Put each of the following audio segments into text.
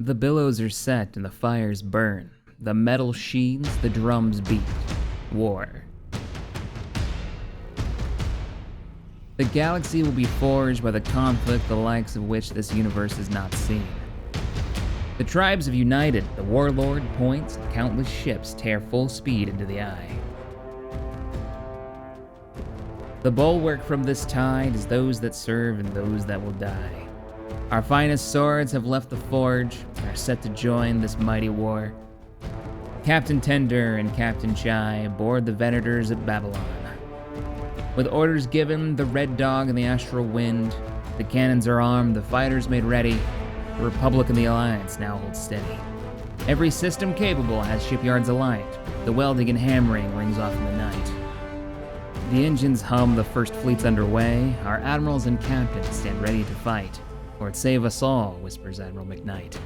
The billows are set and the fires burn. The metal sheathes, the drums beat. War. The galaxy will be forged by the conflict the likes of which this universe has not seen. The tribes have united, the warlord points, and countless ships tear full speed into the eye. The bulwark from this tide is those that serve and those that will die. Our finest swords have left the forge and are set to join this mighty war. Captain Tender and Captain Chai board the Venators at Babylon. With orders given, the Red Dog and the Astral Wind, the cannons are armed, the fighters made ready, the Republic and the Alliance now hold steady. Every system capable has shipyards aligned, the welding and hammering rings off in the night. The engines hum, the first fleet's underway, our admirals and captains stand ready to fight. Lord save us all, whispers Admiral McKnight.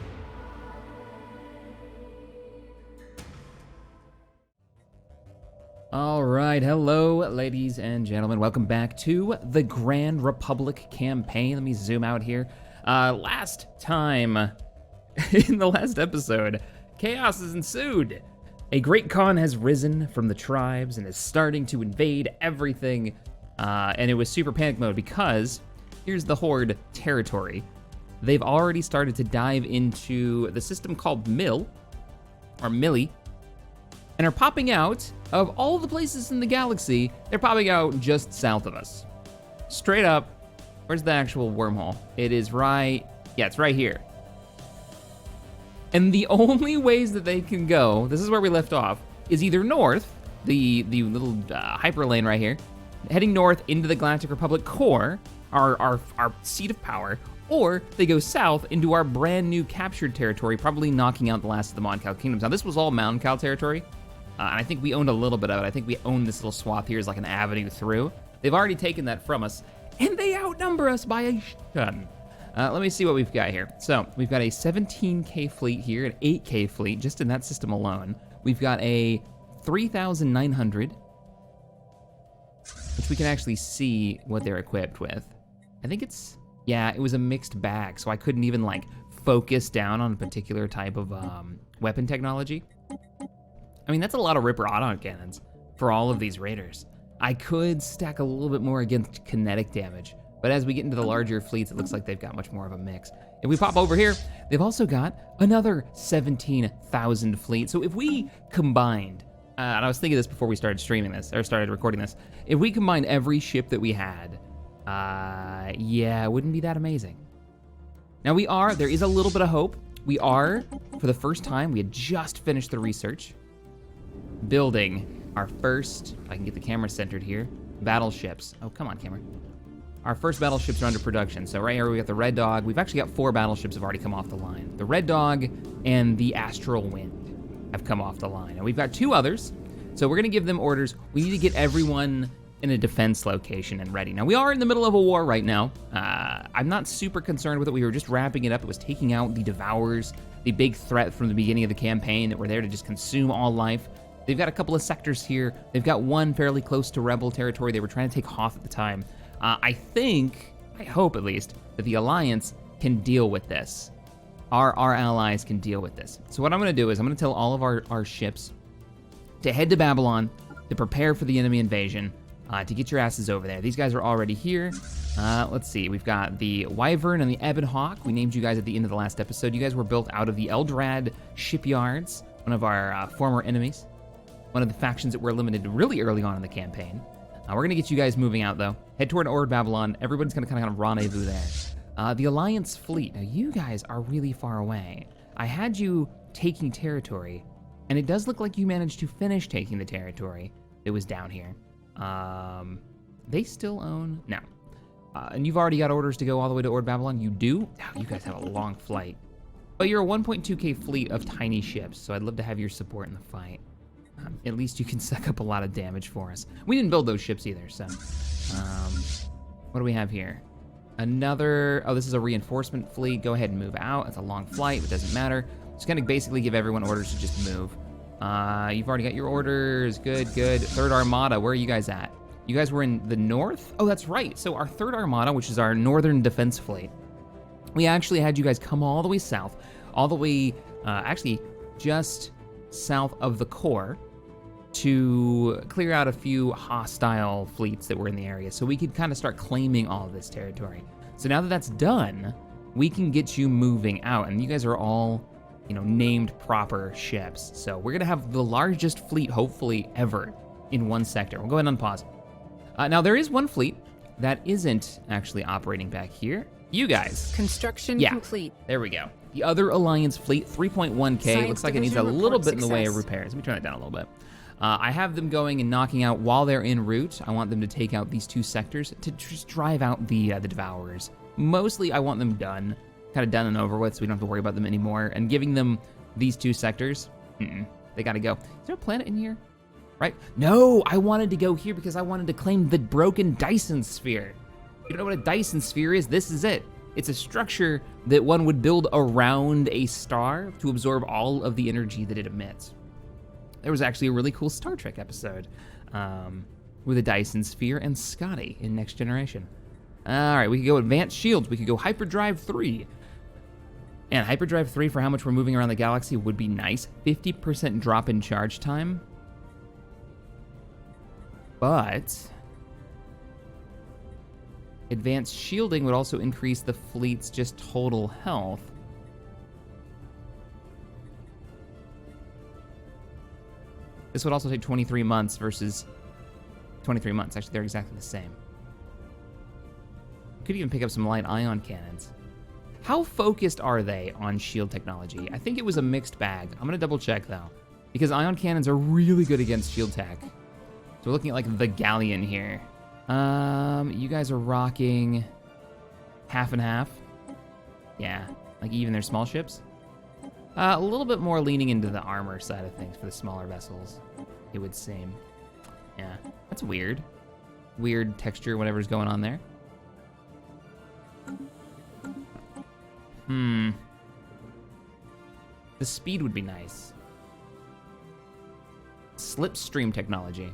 All right, hello, ladies and gentlemen. Welcome back to the Grand Republic campaign. Let me zoom out here. Last time, in the last episode, chaos has ensued. A great Khan has risen from the tribes and is starting to invade everything. And it was super panic mode because here's the Horde territory. They've already started to dive into the system called Millie, and are popping out of all the places in the galaxy. They're popping out just south of us. Straight up, where's the actual wormhole? It is right, yeah, it's right here. And the only ways that they can go, this is where we left off, is either north, the little hyperlane right here, heading north into the Galactic Republic core, our seat of power, or they go south into our brand new captured territory, probably knocking out the last of the Mon Cal kingdoms. Now this was all Mountain Cal territory, and I think we owned a little bit of it. I think we own this little swath here as like an avenue through. They've already taken that from us, and they outnumber us by a ton. Let me see what we've got here. So we've got a 17K fleet here, an 8K fleet, just in that system alone. We've got a 3,900, which we can actually see what they're equipped with. I think it's, yeah, it was a mixed bag, so I couldn't even like focus down on a particular type of weapon technology. I mean, that's a lot of Ripper autocannons for all of these raiders. I could stack a little bit more against kinetic damage, but as we get into the larger fleets, it looks like they've got much more of a mix. If we pop over here, they've also got another 17,000 fleet. So if we combined, and I was thinking this before we started streaming this, or started recording this, if we combined every ship that we had, yeah, it wouldn't be that amazing. Now there is a little bit of hope. We are, for the first time, we had just finished the research, building our first, if I can get the camera centered here, battleships. Oh, come on, camera. Our first battleships are under production. So right here we got the Red Dog. We've actually got 4 battleships have already come off the line. The Red Dog and the Astral Wind have come off the line. And we've got 2 others. So we're gonna give them orders. We need to get everyone in a defense location and ready. Now we are in the middle of a war right now. I'm not super concerned with it. We were just wrapping it up. It was taking out the Devourers, the big threat from the beginning of the campaign that were there to just consume all life. They've got a couple of sectors here. They've got one fairly close to Rebel territory. They were trying to take Hoth at the time. I hope at least, that the Alliance can deal with this. Our allies can deal with this. So what I'm gonna do is I'm gonna tell all of our ships to head to Babylon, to prepare for the enemy invasion, to get your asses over there. These guys are already here. Let's see, we've got the Wyvern and the Ebon Hawk. We named you guys at the end of the last episode. You guys were built out of the Eldrad shipyards, one of our former enemies, one of the factions that were eliminated really early on in the campaign. We're gonna get you guys moving out though. Head toward Ord Babylon. Everyone's gonna kind of rendezvous there. The Alliance fleet. Now you guys are really far away. I had you taking territory, and it does look like you managed to finish taking the territory that was down here. They still own, no. And you've already got orders to go all the way to Ord Babylon. You do? Oh, you guys have a long flight. But you're a 1.2K fleet of tiny ships, so I'd love to have your support in the fight. At least you can suck up a lot of damage for us. We didn't build those ships either, so. What do we have here? Another, oh, this is a reinforcement fleet. Go ahead and move out. It's a long flight, it doesn't matter. Just gonna basically give everyone orders to just move. You've already got your orders, good, good. Third Armada, where are you guys at? You guys were in the north? Oh, that's right. So our Third Armada, which is our northern defense fleet, we actually had you guys come all the way south, all the way, actually, just south of the core to clear out a few hostile fleets that were in the area, so we could kind of start claiming all of this territory. So now that that's done, we can get you moving out, and you guys are all, you know, named proper ships. So we're gonna have the largest fleet, hopefully, ever in one sector. We'll go ahead and unpause. Now there is one fleet that isn't actually operating back here. You guys. Construction complete. There we go. The other Alliance fleet, 3.1K. Looks like it needs a little bit in the way of repairs. Let me turn it down a little bit. I have them going and knocking out while they're en route. I want them to take out these 2 sectors to just drive out the Devourers. Mostly, I want them done, kind of done and over with, so we don't have to worry about them anymore. And giving them these 2 sectors, they gotta go. Is there a planet in here? Right? No, I wanted to go here because I wanted to claim the broken Dyson sphere. You don't know what a Dyson sphere is? This is it. It's a structure that one would build around a star to absorb all of the energy that it emits. There was actually a really cool Star Trek episode with a Dyson sphere and Scotty in Next Generation. All right, we could go Advanced Shields. We could go Hyperdrive 3. And Hyperdrive 3 for how much we're moving around the galaxy would be nice. 50% drop in charge time. But Advanced Shielding would also increase the fleet's just total health. This would also take 23 months versus 23 months. Actually, they're exactly the same. Could even pick up some light ion cannons. How focused are they on shield technology? I think it was a mixed bag. I'm gonna double check though, because ion cannons are really good against shield tech. So we're looking at like the Galleon here. You guys are rocking half and half. Yeah, like even their small ships. A little bit more leaning into the armor side of things for the smaller vessels, it would seem. Yeah, that's weird. Weird texture, whatever's going on there. The speed would be nice. Slipstream technology.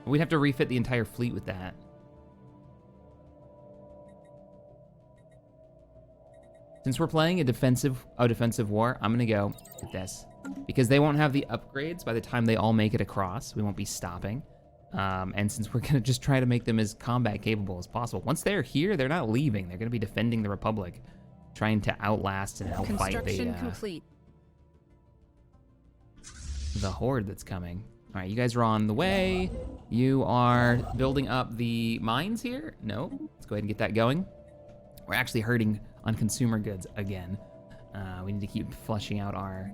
We'd have to refit the entire fleet with that. Since we're playing a defensive war, I'm gonna go with this. Because they won't have the upgrades by the time they all make it across. We won't be stopping. And since we're gonna just try to make them as combat capable as possible. Once they're here, they're not leaving. They're gonna be defending the Republic. Trying to outlast and outfight the horde that's coming. All right, you guys are on the way. You are building up the mines here? No, let's go ahead and get that going. We're actually hurting on consumer goods again. We need to keep flushing out our...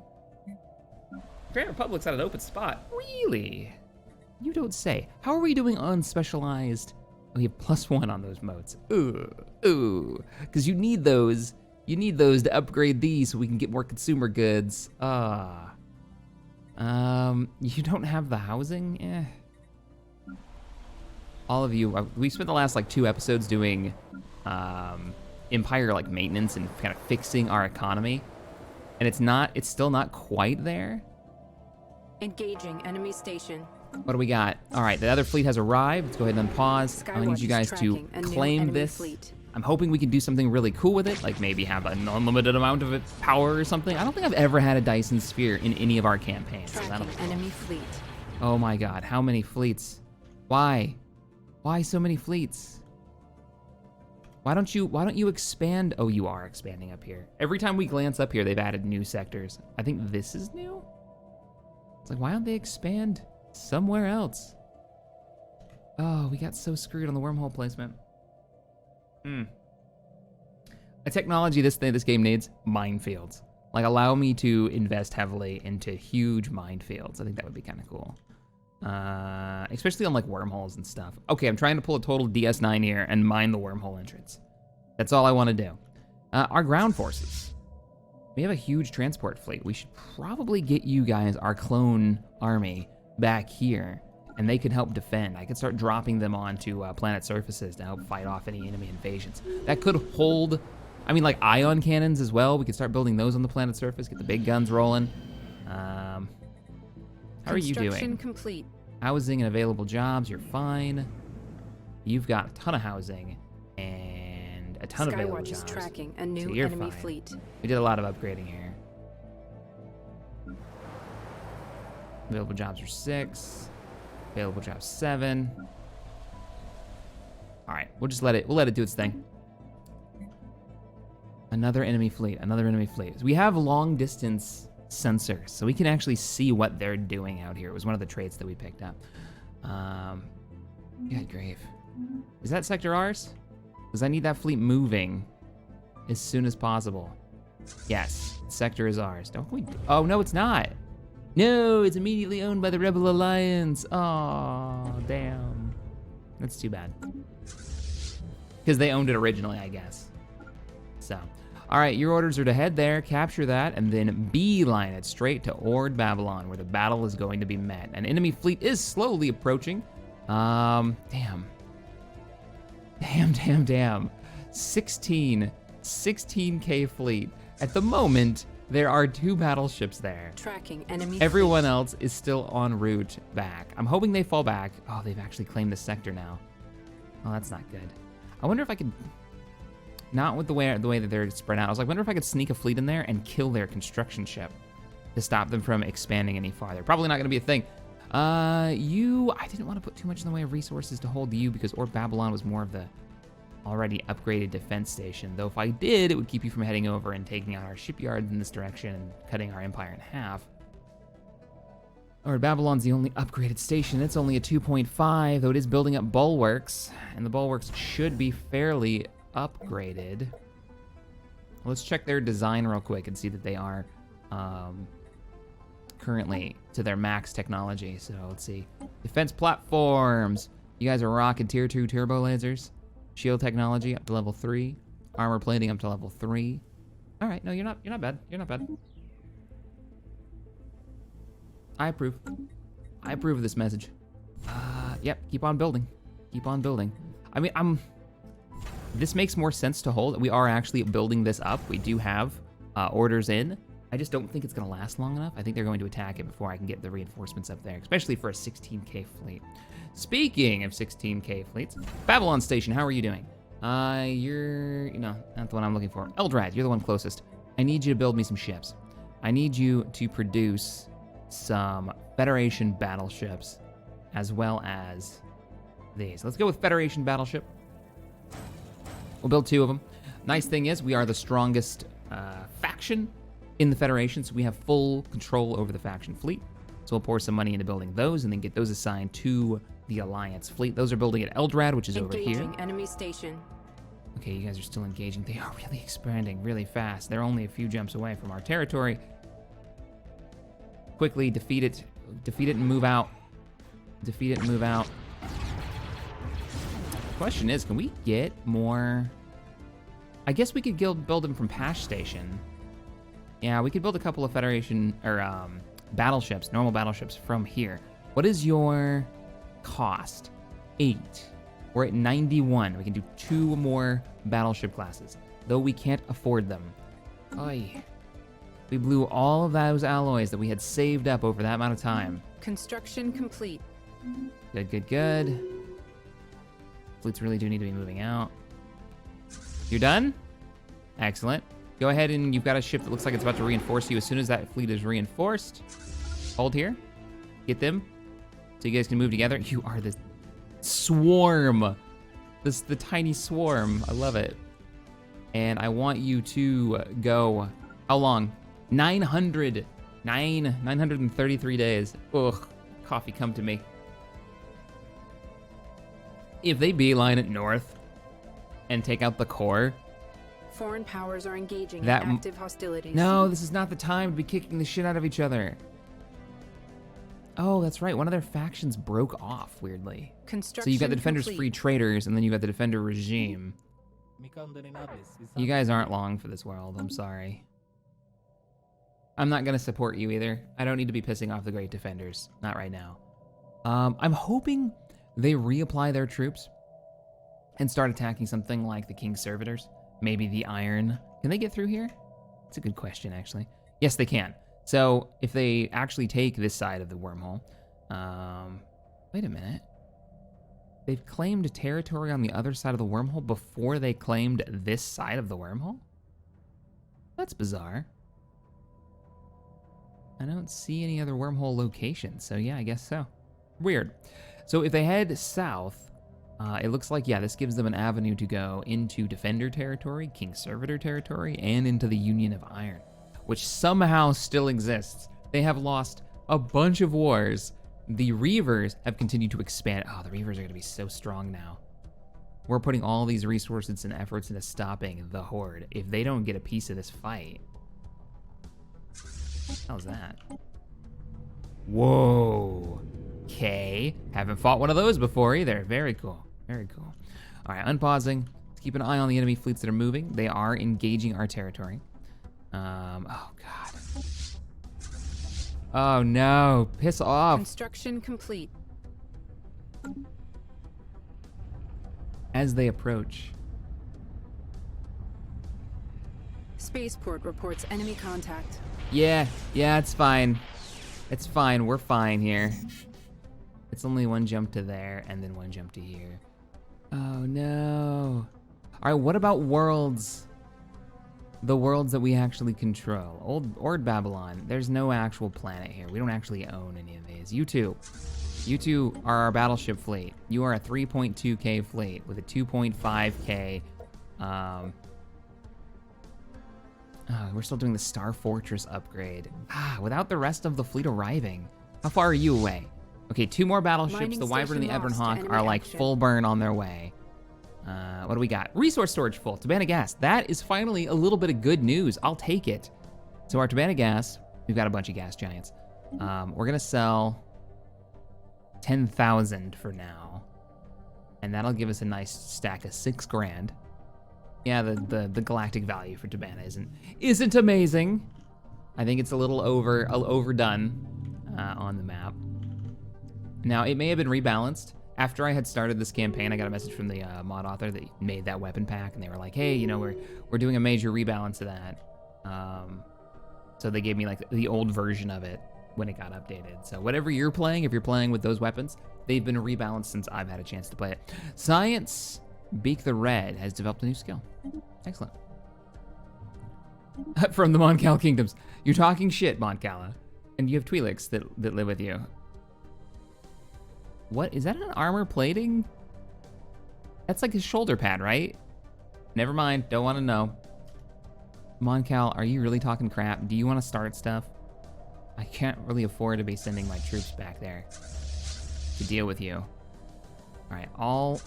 Grand Republic's at an open spot. Really? You don't say. How are we doing on specialized? Oh, you have +1 on those modes. Ooh. Because you need those. You need those to upgrade these so we can get more consumer goods. You don't have the housing? All of you, we spent the last like 2 episodes doing Empire like maintenance and kind of fixing our economy. And it's still not quite there. Engaging enemy station. What do we got? All right, the other fleet has arrived. Let's go ahead and unpause. I need you guys to claim this. Fleet. I'm hoping we can do something really cool with it, like maybe have an unlimited amount of power or something. I don't think I've ever had a Dyson sphere in any of our campaigns. So that'll be cool. Enemy fleet. Oh my God, how many fleets? Why? Why so many fleets? Why don't you expand? Oh, you are expanding up here. Every time we glance up here, they've added new sectors. I think this is new. It's like, why don't they expand somewhere else? Oh, we got so screwed on the wormhole placement. A technology this game needs, minefields. Like, allow me to invest heavily into huge minefields. I think that would be kind of cool. Especially on like wormholes and stuff. Okay, I'm trying to pull a total DS9 here and mine the wormhole entrance. That's all I want to do. Our ground forces. We have a huge transport fleet. We should probably get you guys, our clone army, back here, and they could help defend. I could start dropping them onto planet surfaces to help fight off any enemy invasions. That could hold, I mean, like ion cannons as well. We could start building those on the planet surface, get the big guns rolling. How are you doing? Construction complete. Housing and available jobs, you're fine. You've got a ton of housing and a ton of available Skywatch is jobs. tracking a new So you're enemy fine. fleet. We did a lot of upgrading here. Available jobs are 6. Available jobs 7. All right, we'll let it do its thing. Another enemy fleet, another enemy fleet. So we have long distance sensors, so we can actually see what they're doing out here. It was one of the traits that we picked up. Good grave. Is that sector ours? Because I need that fleet moving as soon as possible. Yes, sector is ours. Don't we? Oh, no, it's not. No, it's immediately owned by the Rebel Alliance. Oh, damn. That's too bad. Because they owned it originally, I guess. So, all right, your orders are to head there, capture that, and then beeline it straight to Ord Babylon, where the battle is going to be met. An enemy fleet is slowly approaching. Damn. 16K fleet. At the moment, there are 2 battleships there. Tracking enemy Everyone else is still en route back. I'm hoping they fall back. Oh, they've actually claimed the sector now. Oh, that's not good. I wonder if I could, not with the way that they're spread out. I was like, wonder if I could sneak a fleet in there and kill their construction ship to stop them from expanding any farther. Probably not gonna be a thing. I didn't want to put too much in the way of resources to hold you because Ord Babylon was more of the already upgraded defense station. Though if I did, it would keep you from heading over and taking out our shipyards in this direction and cutting our empire in half. Ord Babylon's the only upgraded station. It's only a 2.5, though it is building up bulwarks, and the bulwarks should be fairly upgraded. Let's check their design real quick and see that they are currently to their max technology. So let's see. Defense platforms. You guys are rocking tier 2 turbo lasers. Shield technology up to level 3. Armor plating up to level 3. All right, no, you're not bad. You're not bad. I approve. I approve of this message. Yep, keep on building. Keep on building. I mean, this makes more sense to hold. We are actually building this up. We do have orders in. I just don't think it's gonna last long enough. I think they're going to attack it before I can get the reinforcements up there, especially for a 16K fleet. Speaking of 16K fleets, Babylon Station, how are you doing? You're, not the one I'm looking for. Eldrad, you're the one closest. I need you to build me some ships. I need you to produce some Federation battleships, as well as these. Let's go with Federation battleship. We'll build 2 of them. Nice thing is, we are the strongest faction in the Federation, so we have full control over the faction fleet. So we'll pour some money into building those and then get those assigned to the Alliance fleet. Those are building at Eldrad, which is over here. Engaging enemy station. Okay, you guys are still engaging. They are really expanding really fast. They're only a few jumps away from our territory. Quickly defeat it and move out. Defeat it and move out. Question is, can we get more? I guess we could build them from Pash Station. Yeah, we could build a couple of Federation or battleships, normal battleships from here. What is your cost? 8. We're at 91. We can do 2 more battleship classes, though we can't afford them. Oy. We blew all of those alloys that we had saved up over that amount of time. Construction complete. Good, good, good. Fleets really do need to be moving out. You're done? Excellent. Go ahead and you've got a ship that looks like it's about to reinforce you. As soon as that fleet is reinforced, hold here. Get them so you guys can move together. You are the swarm. The tiny swarm. I love it. And I want you to go, how long? 933 days. Ugh, coffee, come to me. If they beeline it north and take out the core, Foreign powers are engaging in that active hostilities. No, this is not the time to be kicking the shit out of each other. Oh, that's right. One of their factions broke off, weirdly. Construction So you've got the Defenders complete. Free Traders, and then you've got the Defender Regime. You guys aren't long for this world. I'm sorry. I'm not going to support you either. I don't need to be pissing off the Great Defenders. Not right now. I'm hoping they reapply their troops and start attacking something like the King's Servitors. Maybe the Iron. Can they get through here? It's a good question, actually. Yes, they can. So if they actually take this side of the wormhole, wait a minute. They've claimed territory on the other side of the wormhole before they claimed this side of the wormhole? That's bizarre. I don't see any other wormhole locations, so yeah, I guess so. Weird. So if they head south, it looks like, yeah, this gives them an avenue to go into Defender territory, King Servitor territory, and into the Union of Iron, which somehow still exists. They have lost a bunch of wars. The Reavers have continued to expand. Oh, the Reavers are going to be so strong now. We're putting all these resources and efforts into stopping the Horde. If they don't get a piece of this fight... How's that? Whoa. Okay. Haven't fought one of those before either. Very cool. Very cool. All right, unpausing. Let's keep an eye on the enemy fleets that are moving. They are engaging our territory. Oh, God. Oh, no. Piss off. Construction complete. As they approach. Spaceport reports enemy contact. Yeah, it's fine. It's fine. We're fine here. It's only one jump to there and then one jump to here. Oh, no. All right, what about worlds? The worlds that we actually control. Old Babylon, there's no actual planet here. We don't actually own any of these. You two are our battleship fleet. You are a 3.2k fleet with a 2.5k. We're still doing the Star Fortress upgrade. Without the rest of the fleet arriving. How far are you away? Okay, 2 more battleships. Mining The Wyvern and the station lost to Ebonhawk enemy are like action. full burn on their way. What do we got? Resource storage full. Tabana gas. That is finally a little bit of good news. I'll take it. So our Tabana gas, we've got a bunch of gas giants. We're gonna sell 10,000 for now, and that'll give us a nice stack of 6 grand. Yeah, the galactic value for Tabana isn't amazing. I think it's a little overdone on the map. Now, it may have been rebalanced. After I had started this campaign, I got a message from the mod author that made that weapon pack, and they were like, hey, you know, we're doing a major rebalance of that. So they gave me like the old version of it when it got updated. So whatever you're playing, if you're playing with those weapons, they've been rebalanced since I've had a chance to play it. Science Beak the Red has developed a new skill. Excellent. From the Moncal Kingdoms. You're talking shit, Moncala. And you have Twi'leks that live with you. What, is that an armor plating? That's like his shoulder pad, right? Never mind, don't want to know. Moncal, are you really talking crap? Do you want to start stuff? I can't really afford to be sending my troops back there to deal with you. All right, all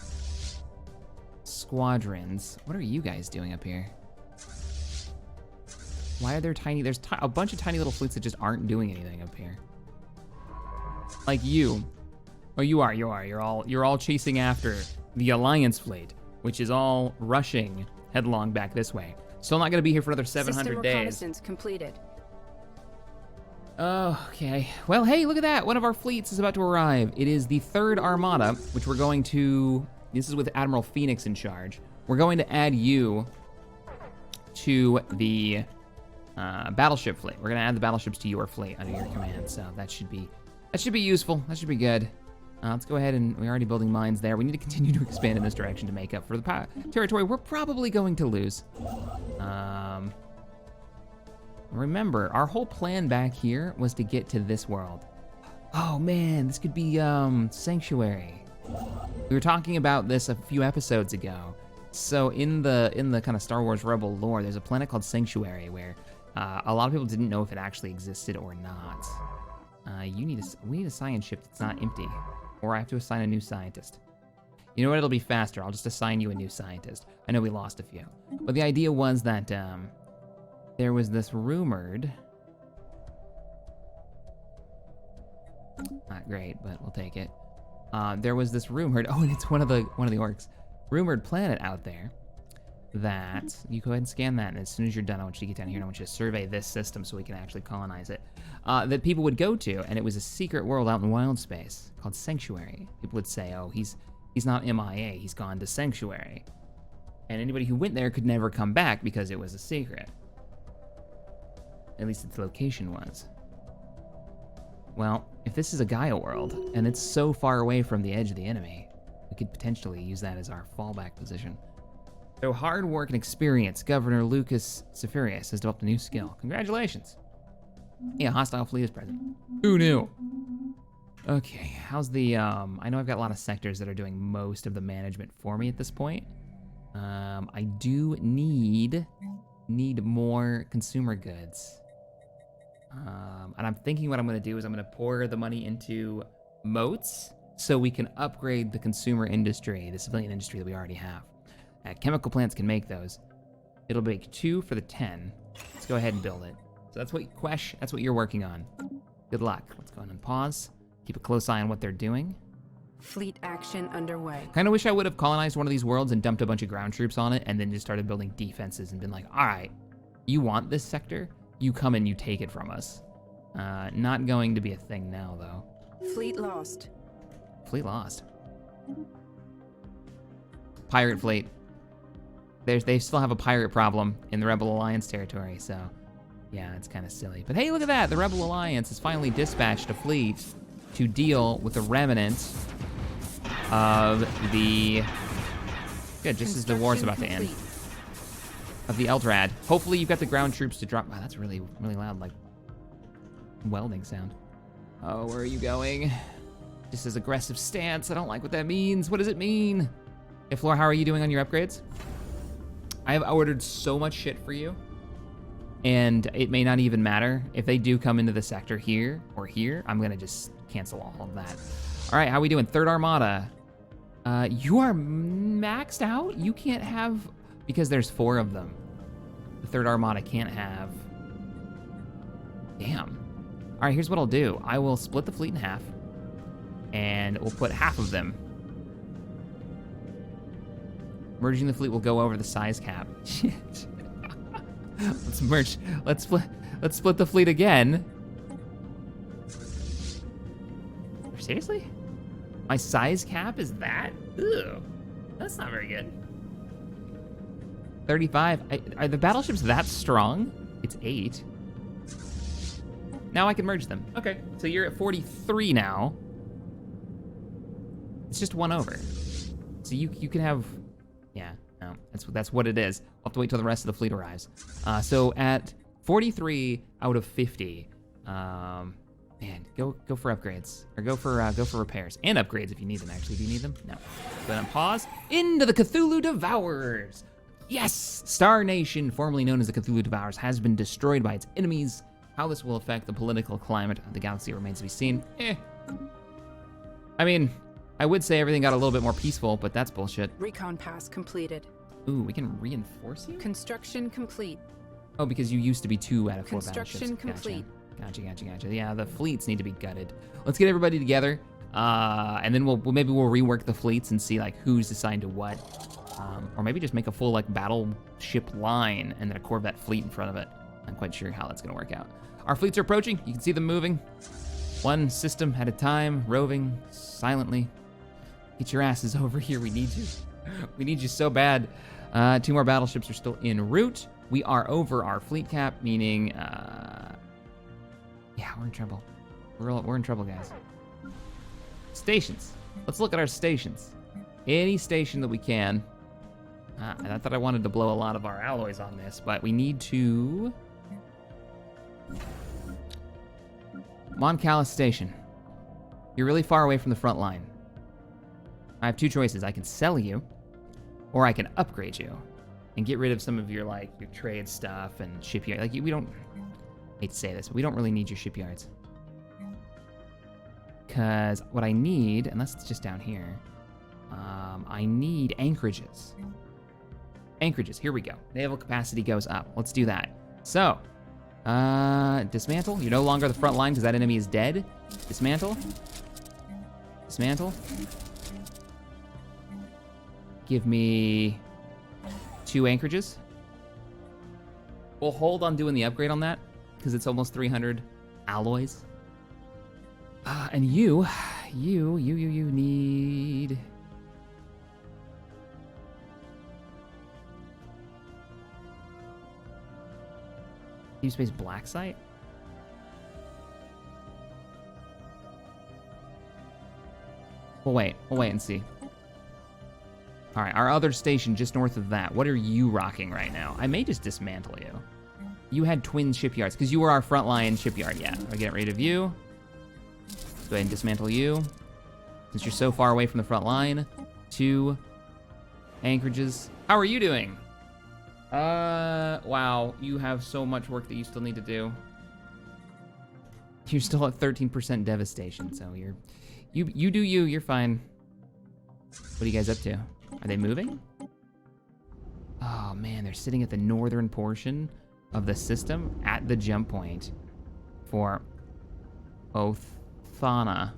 squadrons. What are you guys doing up here? Why are there there's a bunch of tiny little fleets that just aren't doing anything up here. Like you. Oh, you are. You're all chasing after the Alliance fleet, which is all rushing headlong back this way. Still not gonna be here for another 700 System days. reconnaissance completed. Oh, okay. Well, hey, look at that. One of our fleets is about to arrive. It is the 3rd Armada, which we're going to, this is with Admiral Phoenix in charge. We're going to add you to the battleship fleet. We're gonna add the battleships to your fleet under your command, so that should be useful. That should be good. Let's go ahead, and we're already building mines there. We need to continue to expand in this direction to make up for the territory we're probably going to lose. Remember, our whole plan back here was to get to this world. Oh man, this could be Sanctuary. We were talking about this a few episodes ago. So in the kind of Star Wars Rebel lore, there's a planet called Sanctuary where a lot of people didn't know if it actually existed or not. We need a science ship that's not empty. Or I have to assign a new scientist. You know what, it'll be faster. I'll just assign you a new scientist. I know we lost a few. But the idea was that there was this rumored... Not great, but we'll take it. There was this rumored... Oh, and it's one of the orcs. Rumored planet out there that... You go ahead and scan that, and as soon as you're done, I want you to get down here and I want you to survey this system so we can actually colonize it. That people would go to, and it was a secret world out in wild space called Sanctuary. People would say, oh, he's not MIA, he's gone to Sanctuary. And anybody who went there could never come back because it was a secret. At least its location was. Well, if this is a Gaia world, and it's so far away from the edge of the enemy, we could potentially use that as our fallback position. So hard work and experience. Governor Lucas Sephirius has developed a new skill. Congratulations. Yeah, hostile fleet is present. Who knew? Okay, how's the, I know I've got a lot of sectors that are doing most of the management for me at this point. I do need more consumer goods. And I'm thinking what I'm gonna do is I'm gonna pour the money into moats so we can upgrade the consumer industry, the civilian industry that we already have. Chemical plants can make those. It'll make 2 for the 10. Let's go ahead and build it. So that's what, Quesh, that's what you're working on. Good luck. Let's go ahead and pause. Keep a close eye on what they're doing. Fleet action underway. Kind of wish I would have colonized one of these worlds and dumped a bunch of ground troops on it and then just started building defenses and been like, all right, you want this sector? You come and you take it from us. Not going to be a thing now, though. Fleet lost. Fleet lost. Pirate fleet. They still have a pirate problem in the Rebel Alliance territory, so yeah, it's kind of silly. But hey, look at that! The Rebel Alliance has finally dispatched a fleet to deal with the remnants of the... Good, just as the war's about to end. Of the Eldrad. Hopefully you've got the ground troops to drop... Wow, that's really, really loud, like welding sound. Oh, where are you going? Just as aggressive stance. I don't like what that means. What does it mean? Hey, Floor, how are you doing on your upgrades? I have ordered so much shit for you, and it may not even matter. If they do come into the sector here or here, I'm gonna just cancel all of that. All right, how we doing? Third Armada. You are maxed out? You can't have, because there's 4 of them. The Third Armada can't have. Damn. All right, here's what I'll do. I will split the fleet in half, and we'll put half of them. Merging the fleet will go over the size cap. Shit. Let's merge. Let's split the fleet again. Seriously? My size cap is that? Ew. That's not very good. 35. Are the battleships that strong? It's 8. Now I can merge them. Okay, so you're at 43 now. It's just 1 over. So you can have... Yeah, no, that's what it is. I'll have to wait till the rest of the fleet arrives. So at 43 out of 50, man, go for upgrades or go for repairs and upgrades if you need them. Actually, do you need them? No. Go ahead and pause. Into the Cthulhu Devourers. Yes, Star Nation, formerly known as the Cthulhu Devourers, has been destroyed by its enemies. How this will affect the political climate of the galaxy remains to be seen. I mean, I would say everything got a little bit more peaceful, but that's bullshit. Recon pass completed. Ooh, we can reinforce you? Construction complete. Oh, because you used to be 2 out of 4 Construction battleships. complete. Gotcha. Yeah, the fleets need to be gutted. Let's get everybody together, and then we'll rework the fleets and see like who's assigned to what, or maybe just make a full like battleship line and then a Corvette fleet in front of it. I'm not quite sure how that's gonna work out. Our fleets are approaching. You can see them moving, 1 system at a time, roving silently. Get your asses over here. We need you. We need you so bad. 2 more battleships are still en route. We are over our fleet cap, meaning, yeah, we're in trouble. We're in trouble, guys. Stations. Let's look at our stations. Any station that we can. And I thought I wanted to blow a lot of our alloys on this, but we need to... Mon Cala Station. You're really far away from the front line. I have 2 choices. I can sell you, or I can upgrade you and get rid of some of your like your trade stuff and shipyard. Like we don't, I hate to say this, but we don't really need your shipyards. Cause what I need, unless it's just down here, I need anchorages. Anchorages, here we go. Naval capacity goes up. Let's do that. So, dismantle. You're no longer the front line because that enemy is dead. Dismantle. Dismantle. Give me 2 anchorages. We'll hold on doing the upgrade on that because it's almost 300 alloys. And you need... Deep Space Black Site? We'll wait and see. All right, our other station just north of that. What are you rocking right now? I may just dismantle you. You had twin shipyards, because you were our frontline shipyard. Yeah, I'll get rid of you. Go ahead and dismantle you. Since you're so far away from the front line. 2 anchorages. How are you doing? Wow, you have so much work that you still need to do. You're still at 13% devastation, so you do you, you're fine. What are you guys up to? Are they moving? Oh man, they're sitting at the northern portion of the system at the jump point for Othana.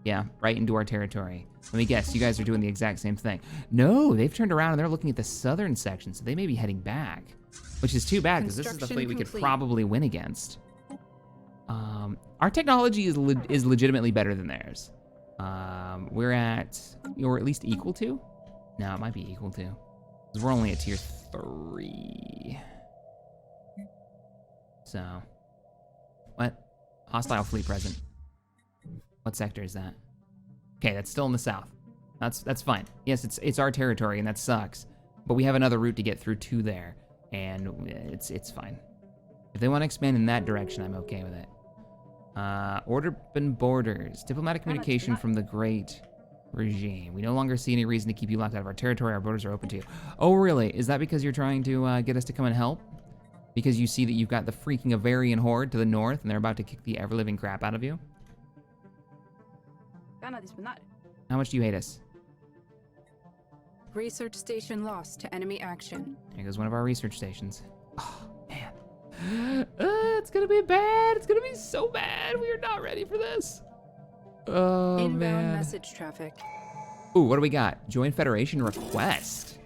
Yeah, right into our territory. Let me guess, you guys are doing the exact same thing. No, they've turned around and they're looking at the southern section, so they may be heading back, which is too bad because this is the fleet we could probably win against. Our technology is legitimately better than theirs. We're at, or at least equal to? No, it might be equal to, because we're only at tier 3. So, what? Hostile fleet present. What sector is that? Okay, that's still in the south. That's fine. Yes, it's our territory, and that sucks. But we have another route to get through to there, and it's fine. If they want to expand in that direction, I'm okay with it. Order and borders. Diplomatic communication from the Great Regime. We no longer see any reason to keep you locked out of our territory. Our borders are open to you. Oh, really? Is that because you're trying to get us to come and help? Because you see that you've got the freaking Avarian horde to the north, and they're about to kick the ever-living crap out of you? How much do you hate us? Research station lost to enemy action. Here goes one of our research stations. Oh, man. It's gonna be bad. It's gonna be so bad. We are not ready for this. Oh, Inbound man. message traffic. Ooh, what do we got? Join Federation request.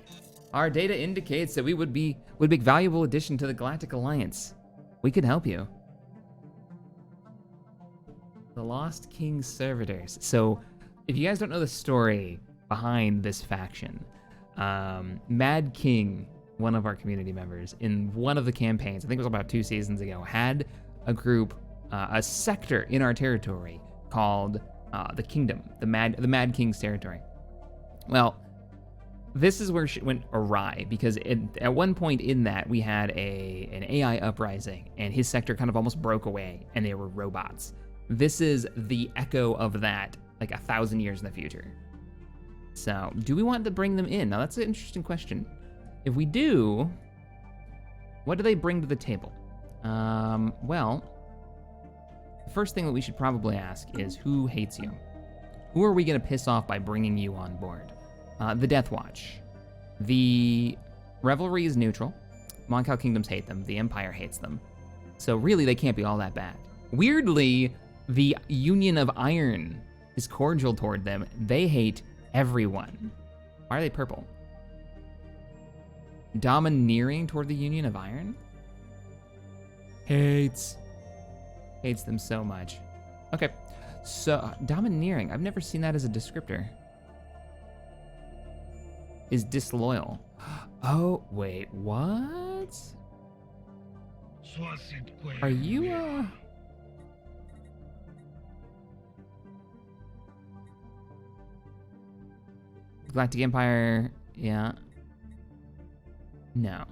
Our data indicates that we would be a valuable addition to the Galactic Alliance. We could help you. The Lost King Servitors. So, if you guys don't know the story behind this faction, Mad King, one of our community members, in one of the campaigns, I think it was about 2 seasons ago, had a group, a sector in our territory called the Kingdom, the Mad King's territory. Well, this is where shit went awry, because at one point in that, we had an AI uprising, and his sector kind of almost broke away, and they were robots. This is the echo of that, like 1,000 years in the future. So, do we want to bring them in? Now, that's an interesting question. If we do, what do they bring to the table? Well, the first thing that we should probably ask is, who hates you? Who are we going to piss off by bringing you on board? The Death Watch. The Revelry is neutral. Moncal Kingdoms hate them. The Empire hates them. So really, they can't be all that bad. Weirdly, the Union of Iron is cordial toward them. They hate everyone. Why are they purple? Domineering toward the Union of Iron? Hates them so much. Okay, so domineering, I've never seen that as a descriptor. Is disloyal. Oh, wait, what? Are you, Galactic Empire, yeah. No.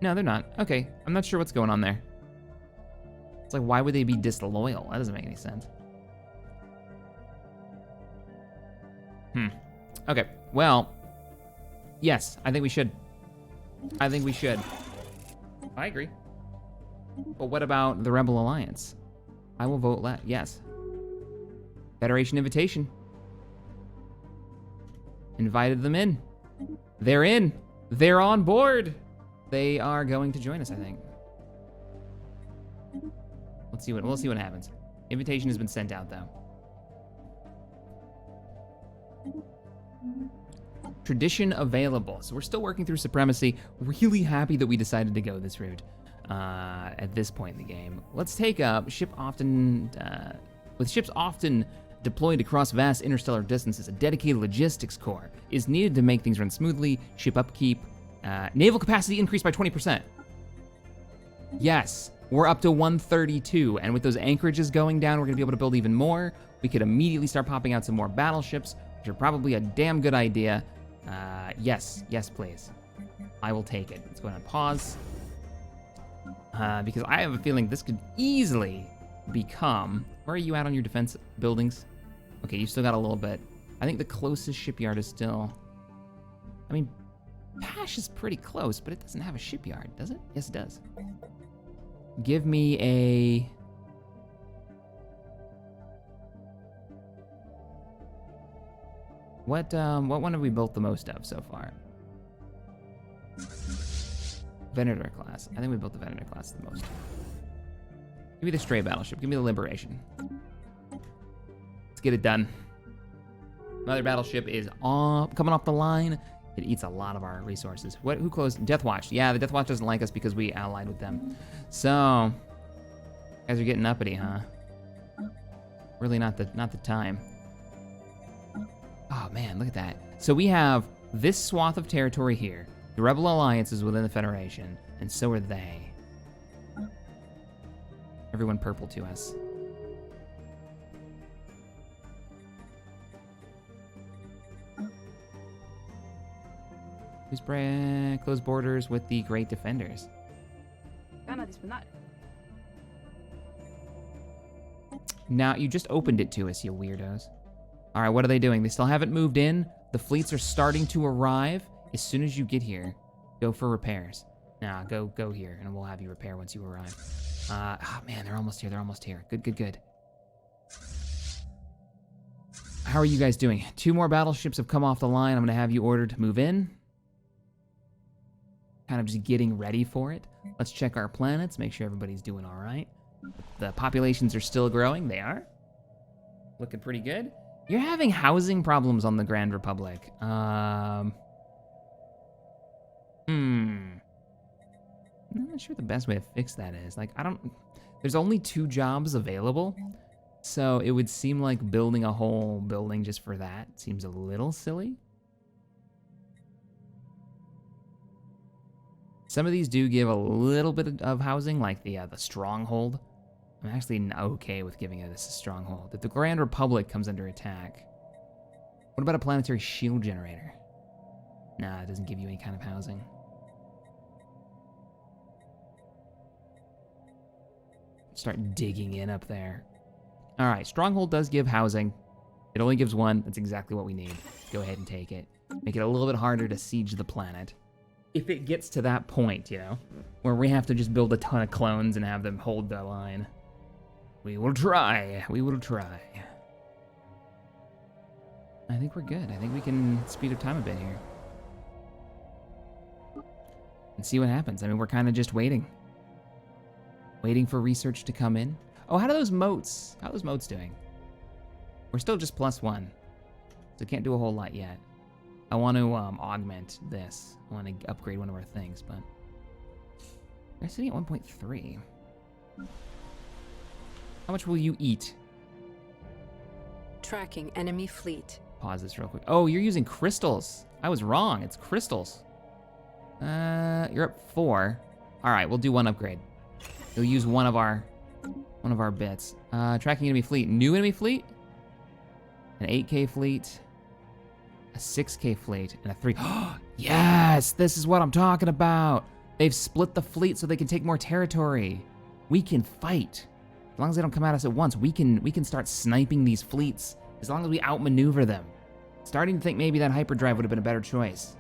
No, they're not. Okay, I'm not sure what's going on there. It's like, why would they be disloyal? That doesn't make any sense. Okay, well, yes, I think we should. I agree. But what about the Rebel Alliance? I will vote yes. Federation invitation. Invited them in. They're in. They're on board. They are going to join us, I think. We'll see what happens. Invitation has been sent out, though. Tradition available. So we're still working through supremacy. Really happy that we decided to go this route at this point in the game. Let's take up with ships often deployed across vast interstellar distances, a dedicated logistics core is needed to make things run smoothly. Ship upkeep, naval capacity increased by 20%. Yes, we're up to 132, and with those anchorages going down, we're gonna be able to build even more. We could immediately start popping out some more battleships, which are probably a damn good idea. Yes, please. I will take it. Let's go ahead and pause. Because I have a feeling this could easily become... Where are you at on your defense buildings? Okay, you still got a little bit. I think the closest shipyard is still... I mean, Pash is pretty close, but it doesn't have a shipyard, does it? Yes, it does. Give me a... What one have we built the most of so far? Venator class. I think we built the Venator class the most. Give me the stray battleship. Give me the Liberation. Let's get it done. Another battleship is coming off the line. It eats a lot of our resources. Who closed? Death Watch. Yeah, the Death Watch doesn't like us because we allied with them. So, you guys are getting uppity, huh? Really not the time. Oh man, look at that. So we have this swath of territory here. The Rebel Alliance is within the Federation, and so are they. Everyone purple to us. Who's close borders with the Great Defenders? Now, you just opened it to us, you weirdos. All right, what are they doing? They still haven't moved in. The fleets are starting to arrive. As soon as you get here, go for repairs. Nah, go here, and we'll have you repair once you arrive. Oh man, they're almost here. They're almost here. Good. How are you guys doing? 2 more battleships have come off the line. I'm gonna have you ordered to move in. Kind of just getting ready for it. Let's check our planets, make sure everybody's doing all right. The populations are still growing. They are. Looking pretty good. You're having housing problems on the Grand Republic. I'm not sure the best way to fix that is. Like, there's only 2 jobs available, so it would seem like building a whole building just for that seems a little silly. Some of these do give a little bit of housing, like the Stronghold. I'm actually okay with giving this a stronghold. If the Grand Republic comes under attack, what about a planetary shield generator? Nah, it doesn't give you any kind of housing. Start digging in up there. All right, Stronghold does give housing. It only gives 1. That's exactly what we need. Go ahead and take it. Make it a little bit harder to siege the planet. If it gets to that point, you know, where we have to just build a ton of clones and have them hold the line. We will try. We will try. I think we're good. I think we can speed up time a bit here. And see what happens. I mean, we're kind of just waiting. Waiting for research to come in. Oh, how are those moats doing? We're still just +1. So can't do a whole lot yet. I want to augment this. I want to upgrade one of our things, but... We're sitting at 1.3. How much will you eat? Tracking enemy fleet. Pause this real quick. Oh, you're using crystals. I was wrong. It's crystals. You're up 4. All right, we'll do 1 upgrade. You'll use one of our bits. Tracking enemy fleet. New enemy fleet? An 8K fleet. A 6K fleet. And a 3. Yes! This is what I'm talking about! They've split the fleet so they can take more territory. We can fight. As long as they don't come at us at once, we can start sniping these fleets. As long as we outmaneuver them. Starting to think maybe that hyperdrive would have been a better choice.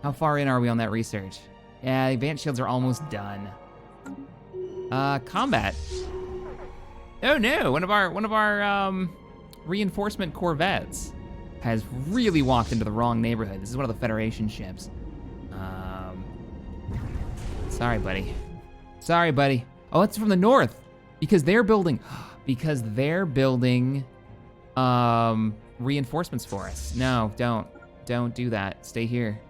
How far in are we on that research? Yeah, advanced shields are almost done. Combat. Oh no, one of our reinforcement corvettes has really walked into the wrong neighborhood. This is one of the Federation ships. Sorry, buddy. Sorry, buddy. Oh, it's from the north. Because they're building reinforcements for us. No, don't do that. Stay here.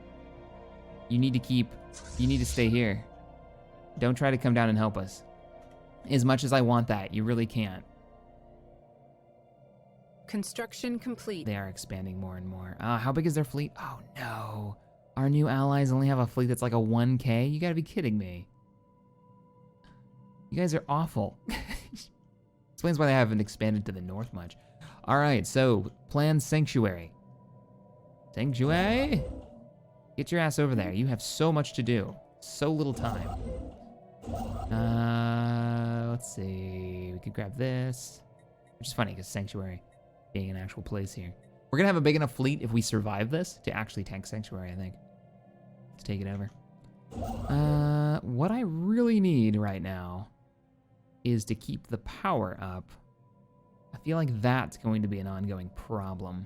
You need to stay here. Don't try to come down and help us. As much as I want that, you really can't. Construction complete. They are expanding more and more. How big is their fleet? Oh no. Our new allies only have a fleet that's like a 1K? You gotta be kidding me. You guys are awful. Explains why they haven't expanded to the north much. All right, so plan sanctuary. Sanctuary? Get your ass over there. You have so much to do. So little time. Let's see. We could grab this. Which is funny because sanctuary being an actual place here. We're gonna have a big enough fleet if we survive this to actually tank sanctuary, I think. Let's take it over. What I really need right now is to keep the power up. I feel like that's going to be an ongoing problem.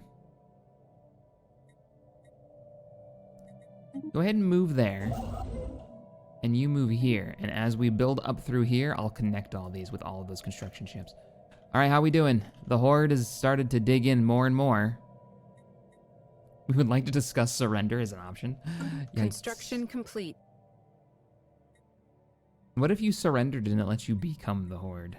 Go ahead and move there. And you move here. And as we build up through here, I'll connect all these with all of those construction ships. All right, how we doing? The Horde has started to dig in more and more. We would like to discuss surrender as an option. Yikes. Construction complete. What if you surrendered and it lets you become the Horde?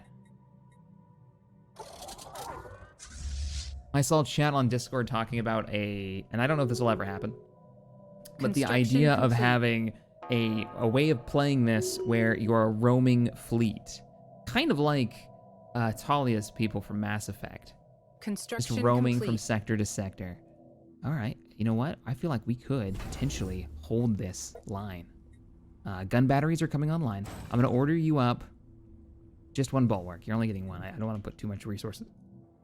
I saw chat on Discord talking about and I don't know if this will ever happen, but the idea of having a way of playing this where you're a roaming fleet, kind of like Talia's people from Mass Effect. Construction just roaming complete. from sector to sector. All right, you know what? I feel like we could potentially hold this line. Gun batteries are coming online. I'm gonna order you up just one bulwark. You're only getting one. I don't want to put too much resources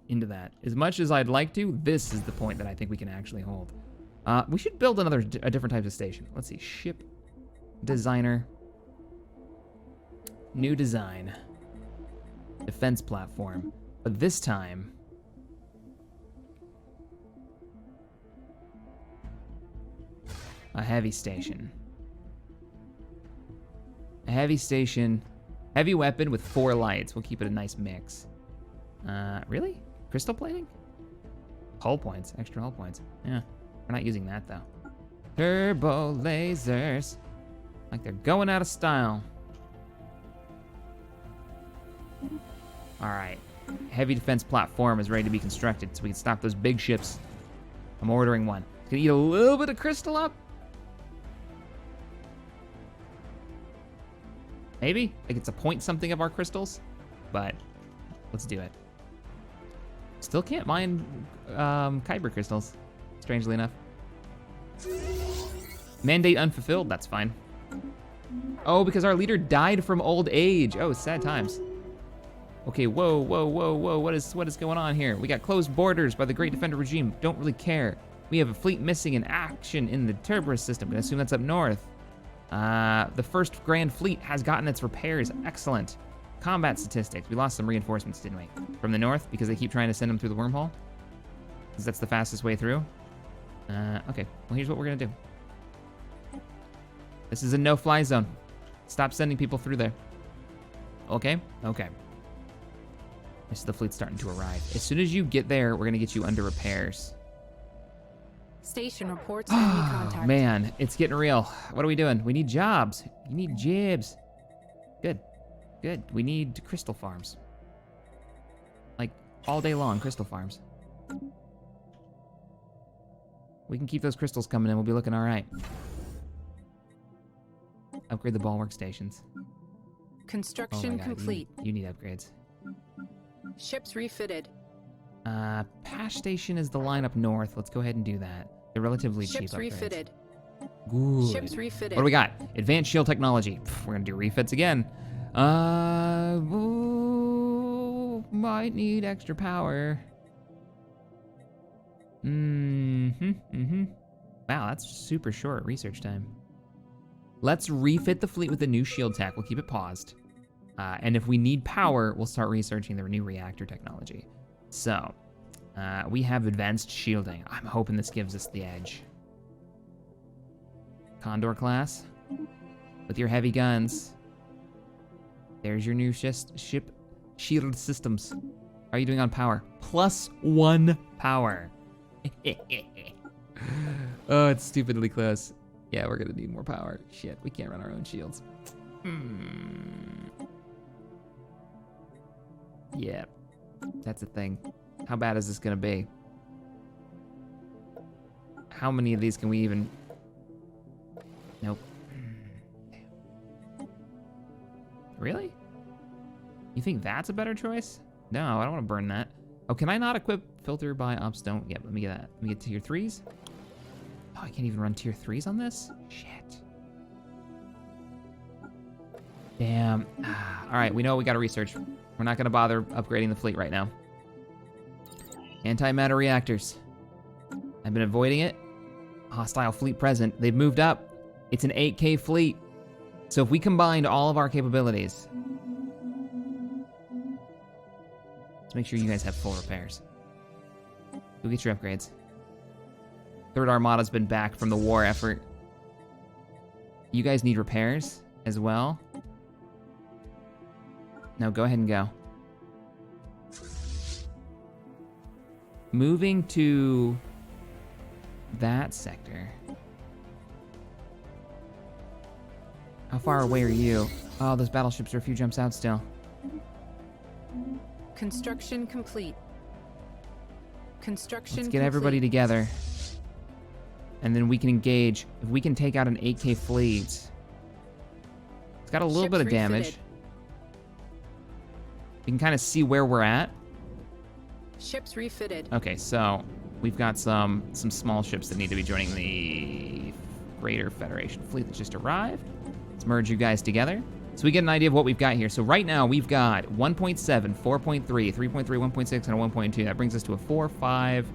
into that. As much as I'd like to, this is the point that I think we can actually hold. We should build a different type of station. Let's see, ship designer, new design, defense platform, but this time a heavy station. A heavy station, heavy weapon with 4 lights. We'll keep it a nice mix. Really? Crystal plating? Hull points, extra hull points. Yeah, we're not using that though. Turbo lasers. Like they're going out of style. All right, heavy defense platform is ready to be constructed so we can stop those big ships. I'm ordering one. It's gonna eat a little bit of crystal up. Maybe, like it's a point something of our crystals, but let's do it. Still can't mine Kyber crystals, strangely enough. Mandate unfulfilled, that's fine. Oh, because our leader died from old age. Oh, sad times. Okay, whoa, what is going on here? We got closed borders by the Great Defender regime, don't really care. We have a fleet missing in action in the Cerberus system, I assume that's up north. The first Grand Fleet has gotten its repairs, excellent. Combat statistics, we lost some reinforcements, didn't we? From the north, because they keep trying to send them through the wormhole? Because that's the fastest way through? Okay, well here's what we're gonna do. This is a no-fly zone. Stop sending people through there. Okay? Okay. This is the fleet starting to arrive. As soon as you get there, we're gonna get you under repairs. Station reports enemy contact. Man, it's getting real. What are we doing? We need jobs. You need jibs. Good. Good. We need crystal farms. Like, all day long, crystal farms. We can keep those crystals coming in. We'll be looking all right. Upgrade the bulwark stations. Construction Oh my God, complete. You need upgrades. Ships refitted. Pash station is the line up north. Let's go ahead and do that. They're relatively cheap Ships upgrades. refitted. Good. Ships refitted. What do we got? Advanced shield technology. Pff, we're gonna do refits again. Might need extra power. Wow, that's super short research time. Let's refit the fleet with the new shield tech. We'll keep it paused. And if we need power, we'll start researching the new reactor technology. So, we have advanced shielding. I'm hoping this gives us the edge. Condor class, with your heavy guns. There's your new ship shield systems. How are you doing on power? +1 power. Oh, it's stupidly close. Yeah, we're gonna need more power. Shit, we can't run our own shields. Yeah, that's a thing. How bad is this gonna be? How many of these can we even... Nope. Really? You think that's a better choice? No, I don't want to burn that. Oh, can I not equip filter by ops? Don't. Yep, let me get that. Let me get tier 3s. Oh, I can't even run tier 3s on this? Shit. Damn. All right, we know what we got to research. We're not going to bother upgrading the fleet right now. Antimatter reactors. I've been avoiding it. Hostile fleet present. They've moved up. It's an 8K fleet. So if we combined all of our capabilities, let's make sure you guys have full repairs. Go get your upgrades. Third Armada's been back from the war effort. You guys need repairs as well. No, go ahead and go. Moving to that sector. How far away are you? Oh, those battleships are a few jumps out still. Construction complete. Construction Let's get everybody together. And then we can engage. If we can take out an 8K fleet. It's got a little Ships bit of damage. refitted. You can kind of see where we're at. Ships refitted. Okay, so we've got some small ships that need to be joining the Greater Federation fleet that just arrived. Let's merge you guys together so we get an idea of what we've got here. So right now we've got 1.7, 4.3, 3.3, 1.6, and a 1.2. That brings us to a 4, 5,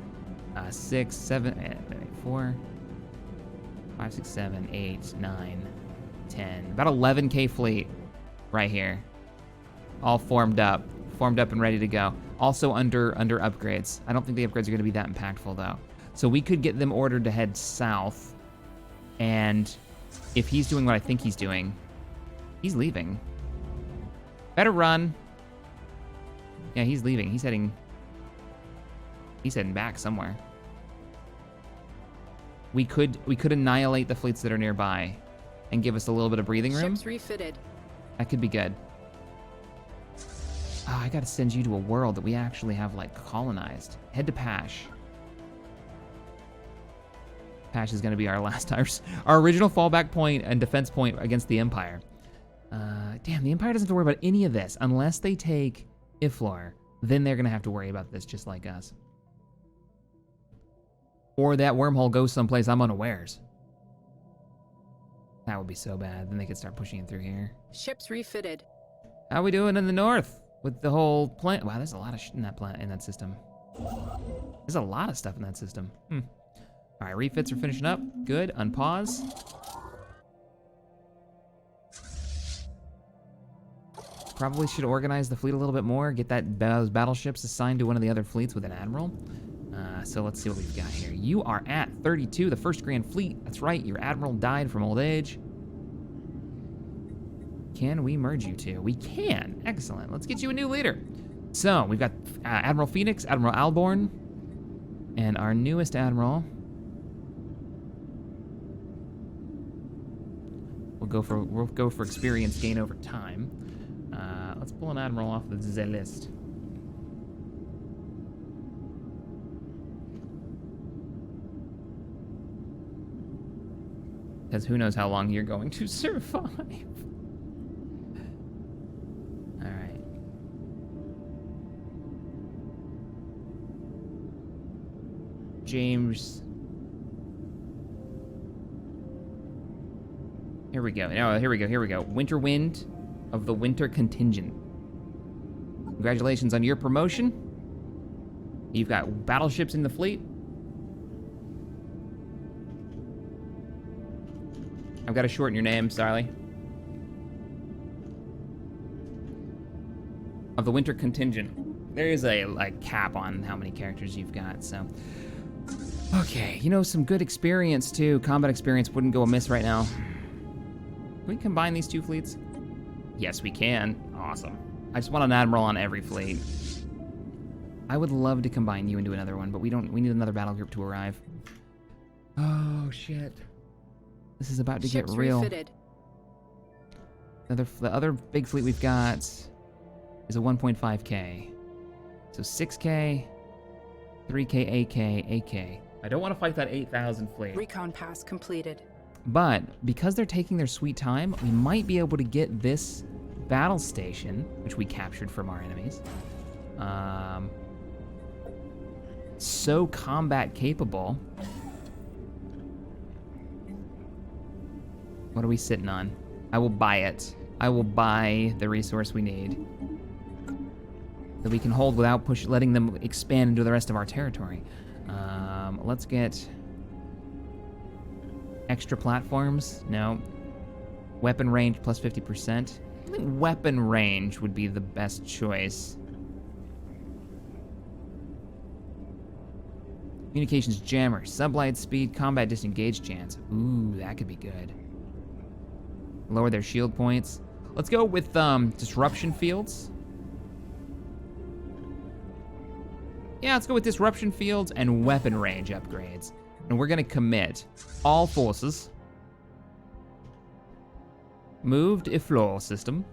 6, 7, 4, 5, 6, 7, 8, 9, 10. About 11K fleet right here. All formed up and ready to go. Also under upgrades. I don't think the upgrades are going to be that impactful though. So we could get them ordered to head south, and if he's doing what I think he's doing, he's leaving. Better run. Yeah, he's leaving. He's heading back somewhere. We could annihilate the fleets that are nearby and give us a little bit of breathing room. Ships refitted. That could be good. Oh, I gotta send you to a world that we actually have, like, colonized. Head to Pash. Pash is gonna be our our original fallback point and defense point against the Empire. Damn, the Empire doesn't have to worry about any of this unless they take Iflor. Then they're gonna have to worry about this just like us. Or that wormhole goes someplace I'm unawares. That would be so bad. Then they could start pushing it through here. Ships refitted. How we doing in the north with the whole plant? Wow, there's a lot of shit in that system. There's a lot of stuff in that system. All right, refits are finishing up. Good. Unpause. Probably should organize the fleet a little bit more. Get those battleships assigned to one of the other fleets with an admiral. So let's see what we've got here. You are at 32, the first Grand Fleet. That's right, your admiral died from old age. Can we merge you two? We can. Excellent. Let's get you a new leader. So we've got Admiral Phoenix, Admiral Alborn, and our newest admiral. We'll go for experience gain over time. Let's pull an admiral off the list. Because who knows how long you're going to survive. All right. James. Here we go. No, here we go. Winter Wind of the Winter Contingent. Congratulations on your promotion. You've got battleships in the fleet. I've got to shorten your name, sorry. Of the Winter Contingent. There is a cap on how many characters you've got, so. Okay, you know, some good experience too. Combat experience wouldn't go amiss right now. Can we combine these two fleets? Yes, we can. Awesome. I just want an admiral on every fleet. I would love to combine you into another one, but we need another battle group to arrive. Oh, shit. This is about to get real. Refitted. The other big fleet we've got is a 1.5K. So 6K, 3K, 8K, 8K. I don't want to fight that 8,000 fleet. Recon pass completed. But because they're taking their sweet time, we might be able to get this battle station, which we captured from our enemies. So combat capable. What are we sitting on? I will buy it. I will buy the resource we need that we can hold without letting them expand into the rest of our territory. Let's get extra platforms. No. Weapon range plus 50%. I think weapon range would be the best choice. Communications jammer, sublight speed, combat disengage chance. Ooh, that could be good. Lower their shield points. Let's go with disruption fields. Yeah, let's go with disruption fields and weapon range upgrades. And we're gonna commit all forces. Moved Iflor system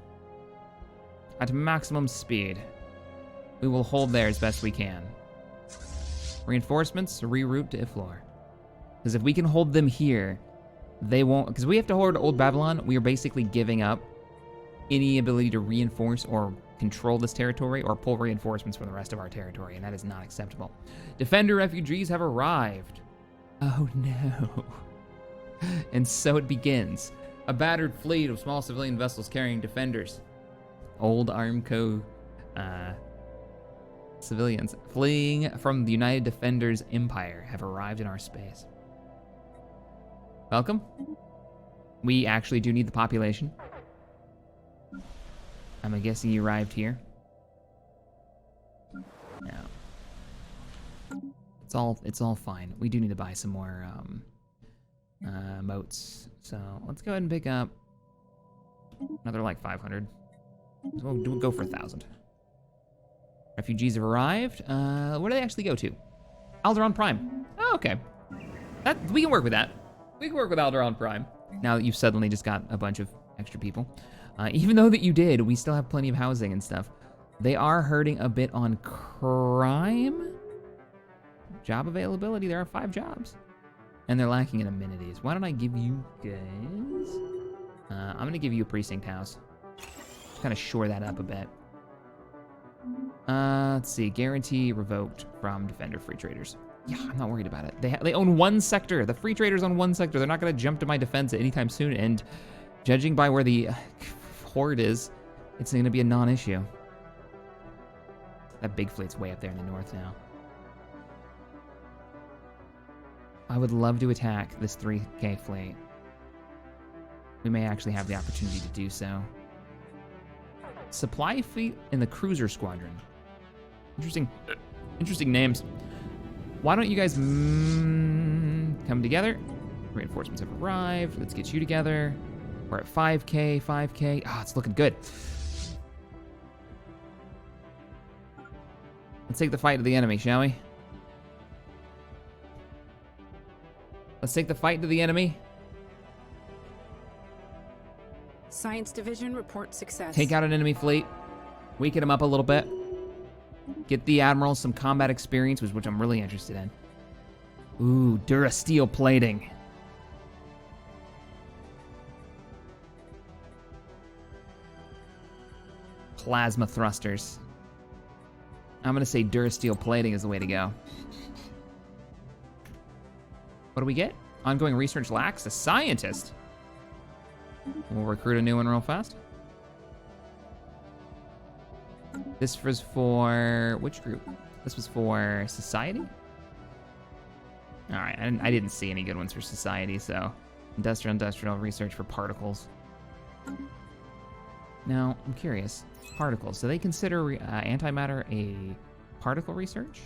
at maximum speed. We will hold there as best we can. Reinforcements, reroute to Iflor. Because if we can hold them here, they won't, because we have to hold Old Babylon, we are basically giving up any ability to reinforce or control this territory or pull reinforcements from the rest of our territory, and that is not acceptable. Defender refugees have arrived. Oh no. And so it begins. A battered fleet of small civilian vessels carrying defenders. Old Armco civilians fleeing from the United Defenders Empire have arrived in our space. Welcome. We actually do need the population. I'm guessing you arrived here. No. It's all fine. We do need to buy some more moats. So let's go ahead and pick up another like 500. So we'll go for 1,000. Refugees have arrived. Where do they actually go to? Alderaan Prime. Oh, okay. We can work with that. We can work with Alderaan Prime. Now that you've suddenly just got a bunch of extra people. Even though that you did, we still have plenty of housing and stuff. They are hurting a bit on crime. Job availability, there are 5 jobs. And they're lacking in amenities. Why don't I give you guys... I'm gonna give you a precinct house. Just kind of shore that up a bit. Let's see, guarantee revoked from Defender Free Traders. Yeah, I'm not worried about it. They own 1 sector. The Free Traders own 1 sector. They're not gonna jump to my defense anytime soon, and judging by where the horde is, it's gonna be a non-issue. That big fleet's way up there in the north now. I would love to attack this 3K fleet. We may actually have the opportunity to do so. Supply fleet in the cruiser squadron. Interesting names. Why don't you guys come together? Reinforcements have arrived. Let's get you together. We're at 5K, 5K. Ah, it's looking good. Let's take the fight to the enemy, shall we? Let's take the fight to the enemy. Science Division report success. Take out an enemy fleet. Weaken them up a little bit. Get the Admiral some combat experience, which I'm really interested in. Ooh, Durasteel plating. Plasma thrusters. I'm gonna say Durasteel plating is the way to go. What do we get? Ongoing research lacks a scientist. We'll recruit a new one real fast. This was for which group? This was for Society? All right, I didn't see any good ones for Society, so industrial research for particles. Now, I'm curious. Particles, do they consider antimatter a particle research?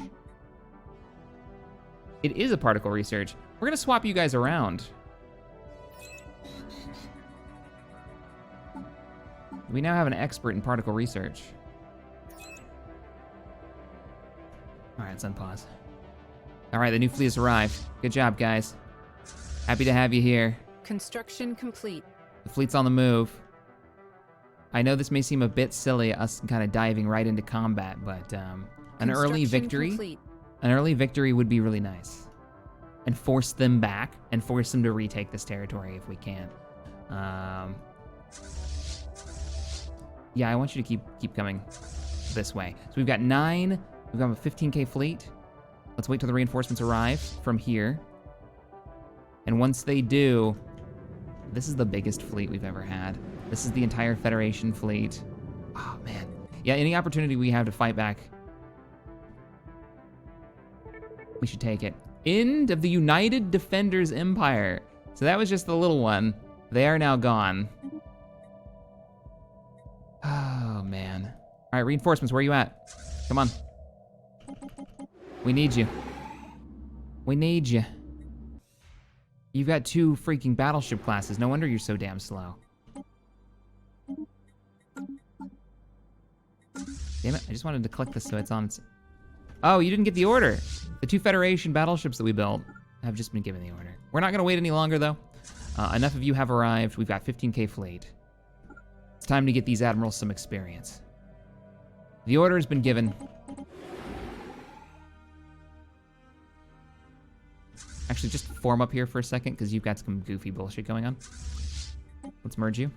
It is a particle research. We're gonna swap you guys around. We now have an expert in particle research. All right, let's unpause. All right, the new fleet has arrived. Good job, guys. Happy to have you here. Construction complete. The fleet's on the move. I know this may seem a bit silly, us kind of diving right into combat, but an early victory, complete. An early victory would be really nice, and force them back and force them to retake this territory if we can. Yeah, I want you to keep coming this way. So we've got 9. We've got a 15K fleet. Let's wait till the reinforcements arrive from here. And once they do, this is the biggest fleet we've ever had. This is the entire Federation fleet. Oh, man. Yeah, any opportunity we have to fight back, we should take it. End of the United Defenders Empire. So that was just the little one. They are now gone. Oh, man. All right, reinforcements, where are you at? Come on. We need you. We need you. You've got 2 freaking battleship classes. No wonder you're so damn slow. Damn it, I just wanted to click this so it's on its... Oh, you didn't get the order. The 2 Federation battleships that we built have just been given the order. We're not gonna wait any longer though. Enough of you have arrived. We've got 15K fleet. It's time to get these admirals some experience. The order has been given. Actually, just form up here for a second because you've got some goofy bullshit going on. Let's merge you.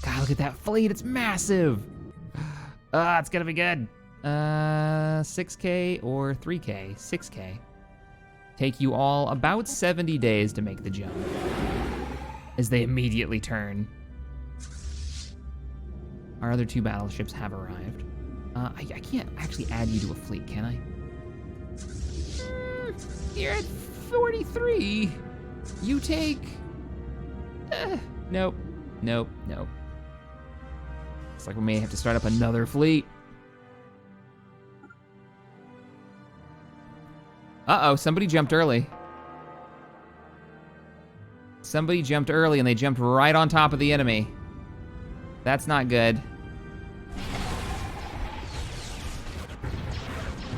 God, look at that fleet. It's massive. It's gonna be good. 6K or 3K? 6K. Take you all about 70 days to make the jump. As they immediately turn. Our other 2 battleships have arrived. I can't actually add you to a fleet, can I? You're at 43. You take... Nope. Nope. Nope. Looks like we may have to start up another fleet. Uh-oh, somebody jumped early. Somebody jumped early and they jumped right on top of the enemy. That's not good.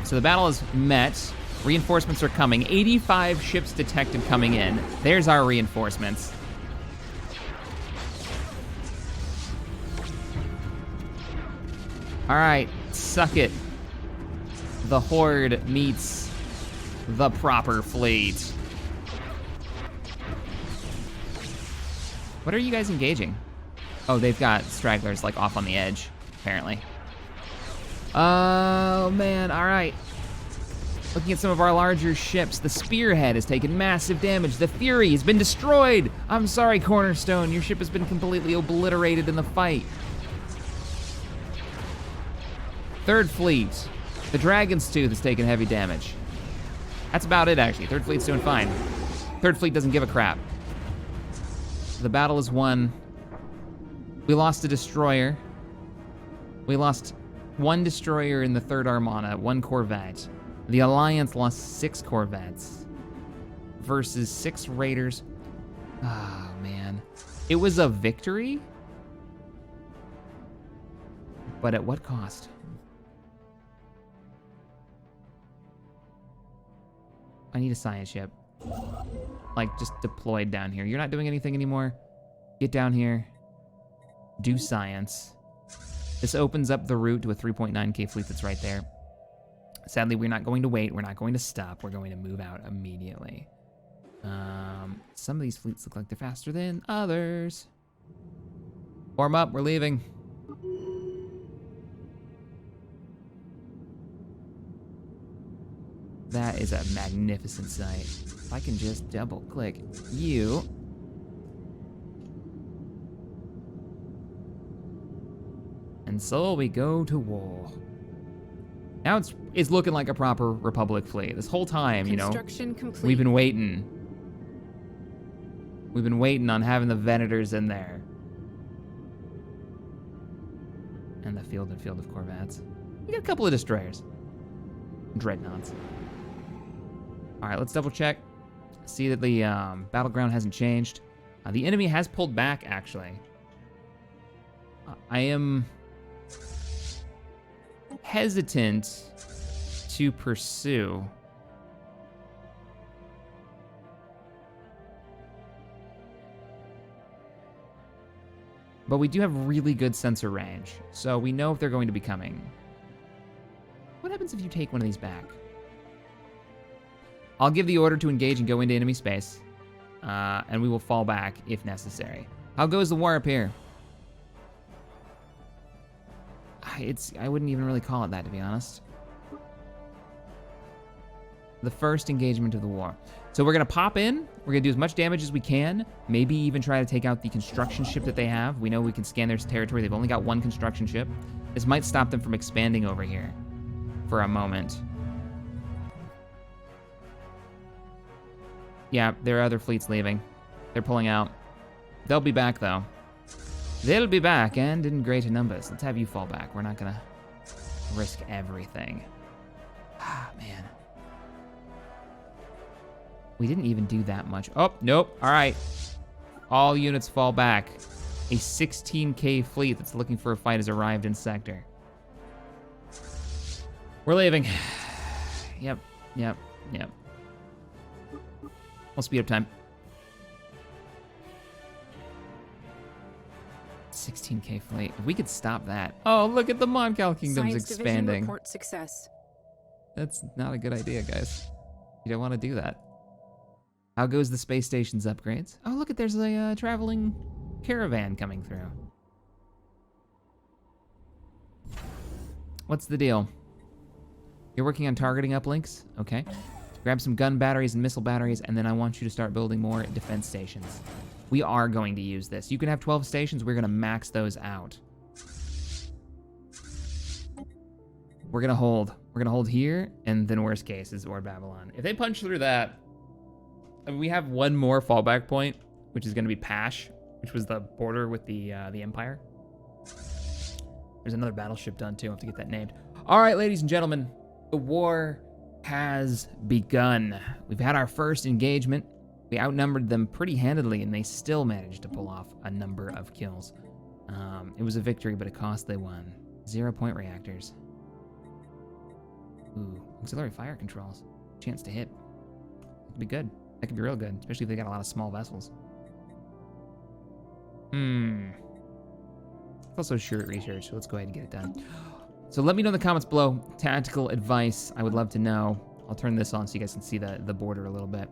So the battle is met. Reinforcements are coming. 85 ships detected coming in. There's our reinforcements. All right, suck it. The Horde meets the proper fleet. What are you guys engaging? Oh, they've got stragglers like off on the edge, apparently. Oh man, all right. Looking at some of our larger ships, the Spearhead has taken massive damage. The Fury has been destroyed. I'm sorry, Cornerstone, your ship has been completely obliterated in the fight. Third Fleet, the Dragon's Tooth has taken heavy damage. That's about it, actually. Third Fleet's doing fine. Third Fleet doesn't give a crap. The battle is won. We lost a destroyer. We lost 1 destroyer in the 3rd Armada, 1 corvette. The Alliance lost 6 corvettes versus 6 raiders. Oh, man. It was a victory, but at what cost? I need a science ship. Like, just deployed down here. You're not doing anything anymore. Get down here. Do science. This opens up the route to a 3.9K fleet that's right there. Sadly, we're not going to wait. We're not going to stop. We're going to move out immediately. Some of these fleets look like they're faster than others. Form up. We're leaving. That is a magnificent sight. If I can just double click you. And so we go to war. Now it's looking like a proper Republic fleet. This whole time, you know, Complete. we've been waiting. We've been waiting on having the Venators in there. And the field of corvettes. We got a couple of destroyers. Dreadnoughts. All right, let's double check. See that the battleground hasn't changed. The enemy has pulled back, actually. I am hesitant to pursue. But we do have really good sensor range, so we know if they're going to be coming. What happens if you take one of these back? I'll give the order to engage and go into enemy space, and we will fall back if necessary. How goes the war up here? I wouldn't even really call it that, to be honest. The first engagement of the war. So we're gonna pop in, we're gonna do as much damage as we can, maybe even try to take out the construction ship that they have. We know we can scan their territory. They've only got one construction ship. This might stop them from expanding over here for a moment. Yeah, there are other fleets leaving. They're pulling out. They'll be back, though. They'll be back, and in greater numbers. Let's have you fall back. We're not gonna risk everything. Ah, man. We didn't even do that much. Oh, nope. All right. All units fall back. A 16K fleet that's looking for a fight has arrived in sector. We're leaving. Yep. We'll speed up time. 16K fleet. If we could stop that. Oh, look at the Moncal Kingdom's Science Division expanding. report success. That's not a good idea, guys. You don't want to do that. How goes the space station's upgrades? Oh, look, there's a traveling caravan coming through. What's the deal? You're working on targeting uplinks? Okay. Grab some gun batteries and missile batteries, and then I want you to start building more defense stations. We are going to use this. You can have 12 stations. We're going to max those out. We're going to hold. We're going to hold here, and then worst case is Or Babylon. If they punch through that, I mean, we have one more fallback point, which is going to be Pash, which was the border with the Empire. There's another battleship done, too. I have to get that named. All right, ladies and gentlemen, the war has begun. We've had our first engagement. We outnumbered them pretty handedly, and they still managed to pull off a number of kills. It was a victory, but a cost they won. 0-point reactors. Ooh, auxiliary fire controls. Chance to hit. That could be good. That could be real good, especially if they got a lot of small vessels. It's also short research, so let's go ahead and get it done. So let me know in the comments below, tactical advice. I would love to know. I'll turn this on so you guys can see the border a little bit.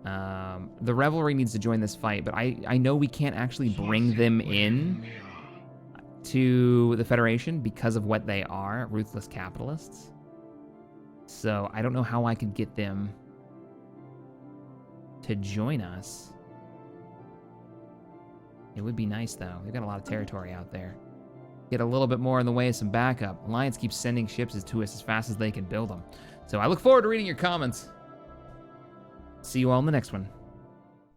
The Revelry needs to join this fight, but I know we can't actually bring them in to the Federation because of what they are, ruthless capitalists. So I don't know how I could get them to join us. It would be nice, though. They've got a lot of territory out there. Get a little bit more in the way of some backup. Alliance keeps sending ships to us as fast as they can build them. So I look forward to reading your comments. See you all in the next one.